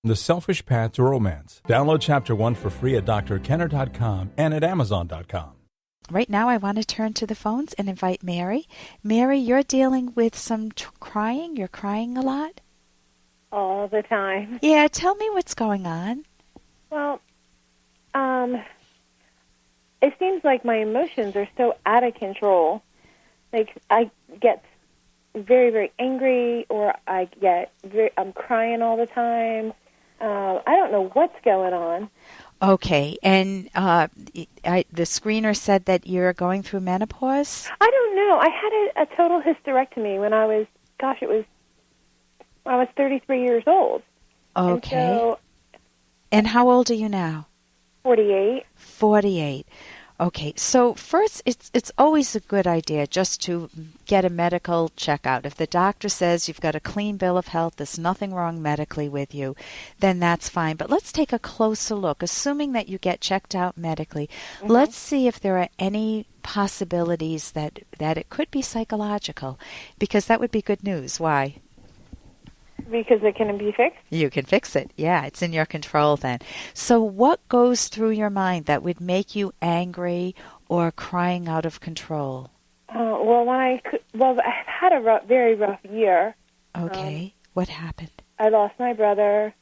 The Selfish Path to Romance. Download Chapter 1 for free at drkenner.com and at amazon.com. Right now, I want to turn to the phones and invite Mary. Mary, you're dealing with some crying. You're crying a lot? All the time. Yeah, tell me what's going on. Well, it seems like my emotions are so out of control. Like, I get very, very angry, or I'm crying all the time. I don't know what's going on. Okay, and the screener said that you're going through menopause? I don't know. I had a total hysterectomy when I was 33 years old. Okay. And how old are you now? 48. 48. Okay, so first, it's always a good idea just to get a medical checkout. If the doctor says you've got a clean bill of health, there's nothing wrong medically with you, then that's fine. But let's take a closer look. Assuming that you get checked out medically, let's see if there are any possibilities that it could be psychological, because that would be good news. Why? Because it can be fixed? You can fix it. Yeah, it's in your control then. So what goes through your mind that would make you angry or crying out of control? I've had a very rough year. Okay. What happened? I lost my brother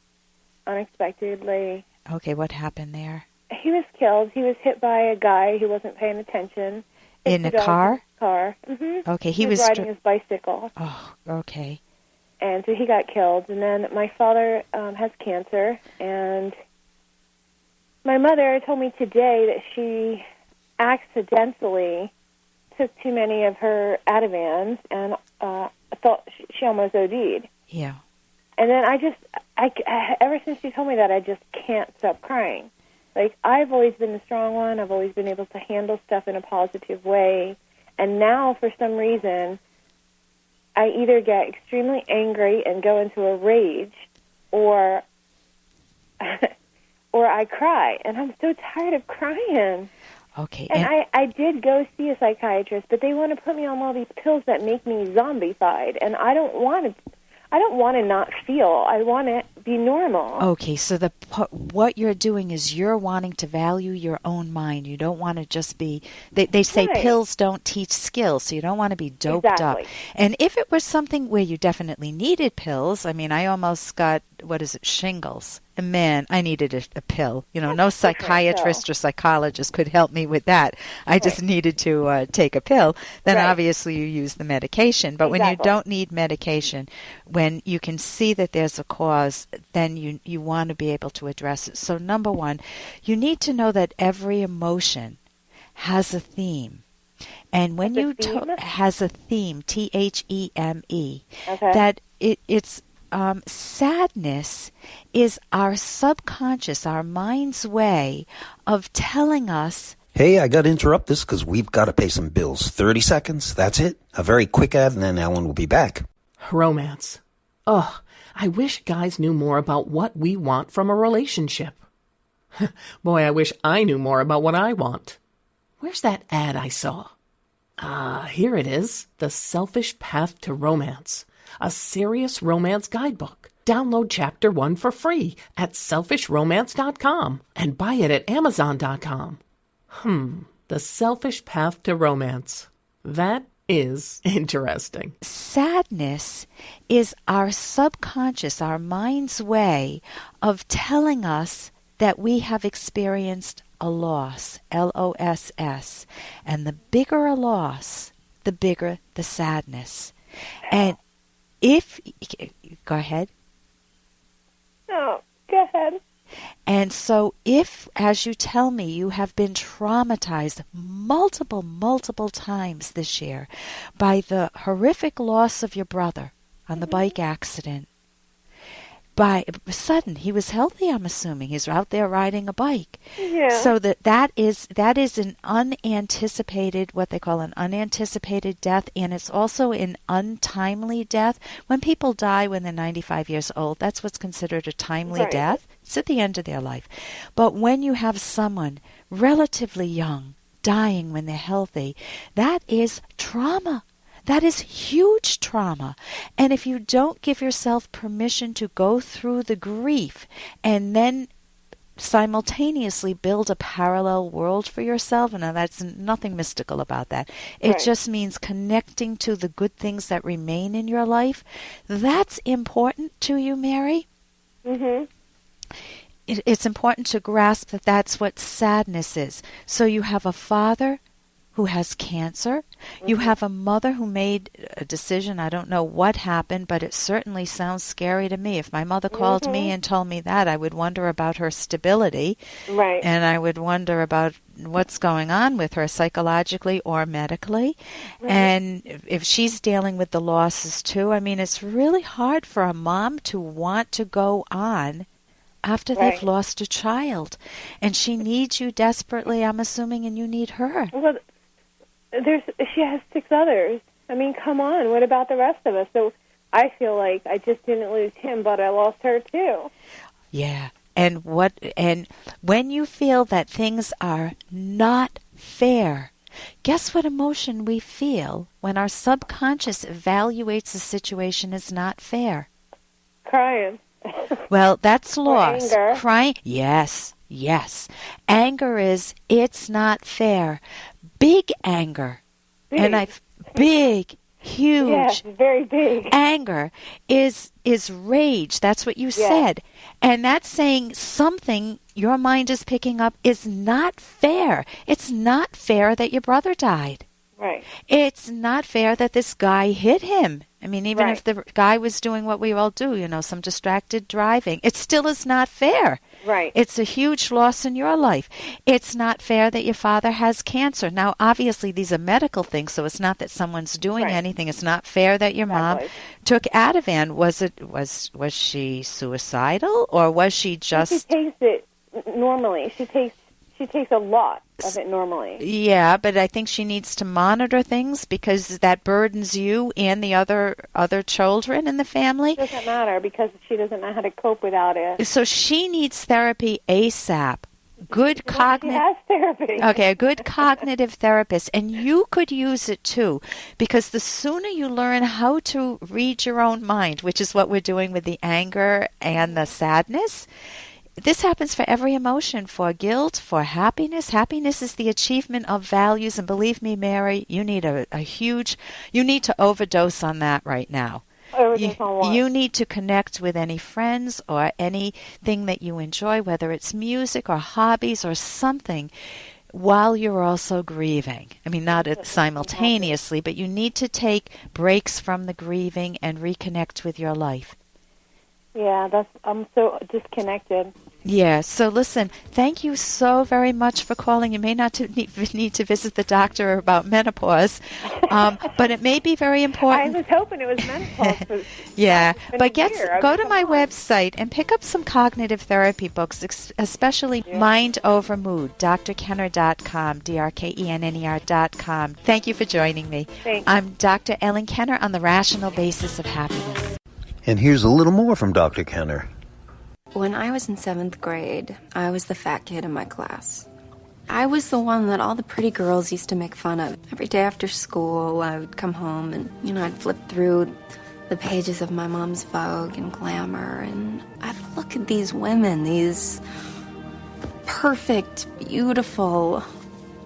unexpectedly. Okay, what happened there? He was killed. He was hit by a guy who wasn't paying attention. In a car? Car. Mm-hmm. Okay, he was riding his bicycle. Oh, okay. And so he got killed. And then my father has cancer. And my mother told me today that she accidentally took too many of her adivans and thought she almost OD'd. Yeah. And then ever since she told me that, I just can't stop crying. Like, I've always been the strong one. I've always been able to handle stuff in a positive way. And now, for some reason, I either get extremely angry and go into a rage, or I cry, and I'm so tired of crying. Okay. And I did go see a psychiatrist, but they want to put me on all these pills that make me zombified, and I don't want to not feel. I want to be normal. Okay, so what you're doing is you're wanting to value your own mind. You don't want to just be, they say Right. Pills don't teach skills, so you don't want to be doped Exactly. up. And if it was something where you definitely needed pills, I mean, I almost got, shingles. And man, I needed a pill. No psychiatrist or psychologist could help me with that. I just needed to take a pill. Then obviously you use the medication. But when you don't need medication, when you can see that there's a cause, then you want to be able to address it. So number one, you need to know that every emotion has a theme. And when has a theme, THEME, that it's sadness is our subconscious, our mind's way of telling us, hey, I got to interrupt this because we've got to pay some bills. 30 seconds, that's it. A very quick ad, and then Alan will be back. Romance. Ugh, I wish guys knew more about what we want from a relationship. Boy, I wish I knew more about what I want. Where's that ad I saw? Here it is. The Selfish Path to Romance. A serious romance guidebook. Download Chapter 1 for free at selfishromance.com and buy it at amazon.com. The Selfish Path to Romance. That is interesting. Sadness is our subconscious, our mind's way of telling us that we have experienced a loss, LOSS. And the bigger a loss, the bigger the sadness. And go ahead. No, go ahead. And so if, as you tell me, you have been traumatized multiple times this year by the horrific loss of your brother on the bike accident, by sudden, he was healthy, I'm assuming. He's out there riding a bike. Yeah. So that is an unanticipated, what they call an unanticipated death, and it's also an untimely death. When people die when they're 95 years old, that's what's considered a timely death. It's at the end of their life. But when you have someone relatively young dying when they're healthy, that is trauma. That is huge trauma. And if you don't give yourself permission to go through the grief and then simultaneously build a parallel world for yourself, and that's nothing mystical about that. It just means connecting to the good things that remain in your life. That's important to you, Mary. Mm-hmm. It's important to grasp that that's what sadness is. So you have a father who has cancer. You have a mother who made a decision. I don't know what happened, but it certainly sounds scary to me. If my mother called me and told me that, I would wonder about her stability. Right. And I would wonder about what's going on with her psychologically or medically. And if she's dealing with the losses too, I mean, it's really hard for a mom to want to go on after they've lost a child. And she needs you desperately, I'm assuming, and you need her. Well, she has 6 others. I mean, come on. What about the rest of us? So I feel like I just didn't lose him, but I lost her too. Yeah. And when you feel that things are not fair, guess what emotion we feel when our subconscious evaluates a situation as not fair? Crying. Well, that's loss. Anger. Crying. Yes. Anger is, it's not fair. Big anger. And big, huge. Yes, very big. Anger is rage. That's what you said. And that's saying something your mind is picking up is not fair. It's not fair that your brother died. Right. It's not fair that this guy hit him. I mean, even if the guy was doing what we all do, some distracted driving, it still is not fair. Right. It's a huge loss in your life. It's not fair that your father has cancer. Now, obviously, these are medical things, so it's not that someone's doing anything. It's not fair that your mom took Adivan. Was she suicidal, or was she just... She takes it normally. She takes a lot of it normally. Yeah, but I think she needs to monitor things because that burdens you and the other children in the family. It doesn't matter because she doesn't know how to cope without it. So she needs therapy ASAP. Good cognitive... She has therapy. Okay, a good cognitive therapist. And you could use it too, because the sooner you learn how to read your own mind, which is what we're doing with the anger and the sadness... This happens for every emotion, for guilt, for happiness. Happiness is the achievement of values, and believe me, Mary, you need you need to overdose on that right now. Overdose on what? You need to connect with any friends or anything that you enjoy, whether it's music or hobbies or something, while you're also grieving. I mean, not simultaneously, but you need to take breaks from the grieving and reconnect with your life. Yeah, I'm so disconnected. Yeah, so listen, thank you so very much for calling. You may not need to visit the doctor about menopause, but it may be very important. I was hoping it was menopause. Yeah, but go to my website and pick up some cognitive therapy books, especially Mind Over Mood, drkenner.com, drkenner.com. Thank you for joining me. Thanks. I'm Dr. Ellen Kenner on the Rational Basis of Happiness. And here's a little more from Dr. Kenner. When I was in 7th grade, I was the fat kid in my class. I was the one that all the pretty girls used to make fun of. Every day after school, I would come home and, I'd flip through the pages of my mom's Vogue and Glamour, and I'd look at these women, these perfect, beautiful,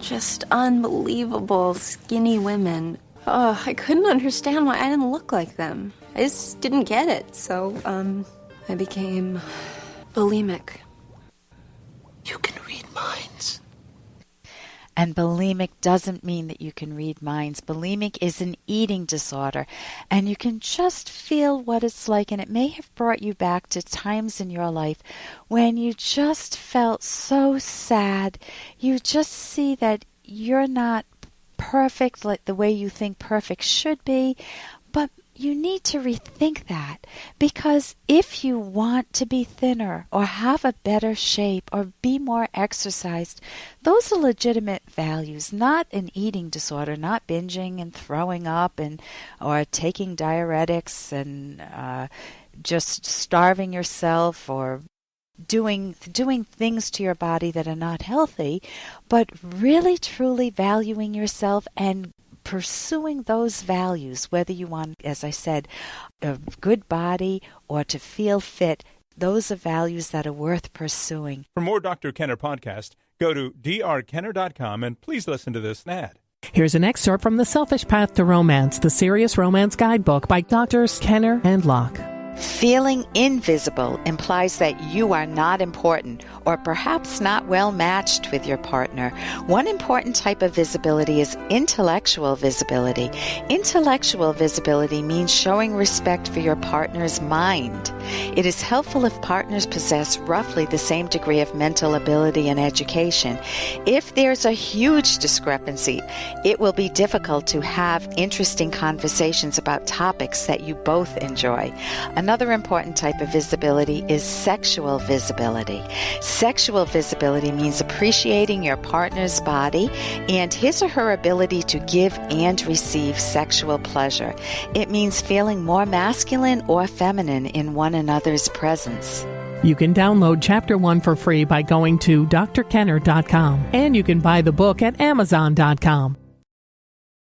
just unbelievable, skinny women. Oh, I couldn't understand why I didn't look like them. I just didn't get it, so, I became bulimic. You can read minds. And bulimic doesn't mean that you can read minds. Bulimic is an eating disorder, and you can just feel what it's like, and it may have brought you back to times in your life when you just felt so sad. You just see that you're not perfect like the way you think perfect should be, but you need to rethink that, because if you want to be thinner or have a better shape or be more exercised, those are legitimate values, not an eating disorder, not binging and throwing up or taking diuretics and just starving yourself or doing things to your body that are not healthy, but really truly valuing yourself and pursuing those values, whether you want, as I said, a good body or to feel fit, those are values that are worth pursuing. For more Dr. Kenner podcast, go to drkenner.com and please listen to this ad. Here's an excerpt from The Selfish Path to Romance, the Serious Romance Guidebook by Drs. Kenner and Locke. Feeling invisible implies that you are not important or perhaps not well matched with your partner. One important type of visibility is intellectual visibility. Intellectual visibility means showing respect for your partner's mind. It is helpful if partners possess roughly the same degree of mental ability and education. If there's a huge discrepancy, it will be difficult to have interesting conversations about topics that you both enjoy. Another important type of visibility is sexual visibility. Sexual visibility means appreciating your partner's body and his or her ability to give and receive sexual pleasure. It means feeling more masculine or feminine in one another's presence. You can download Chapter 1 for free by going to drkenner.com, and you can buy the book at amazon.com.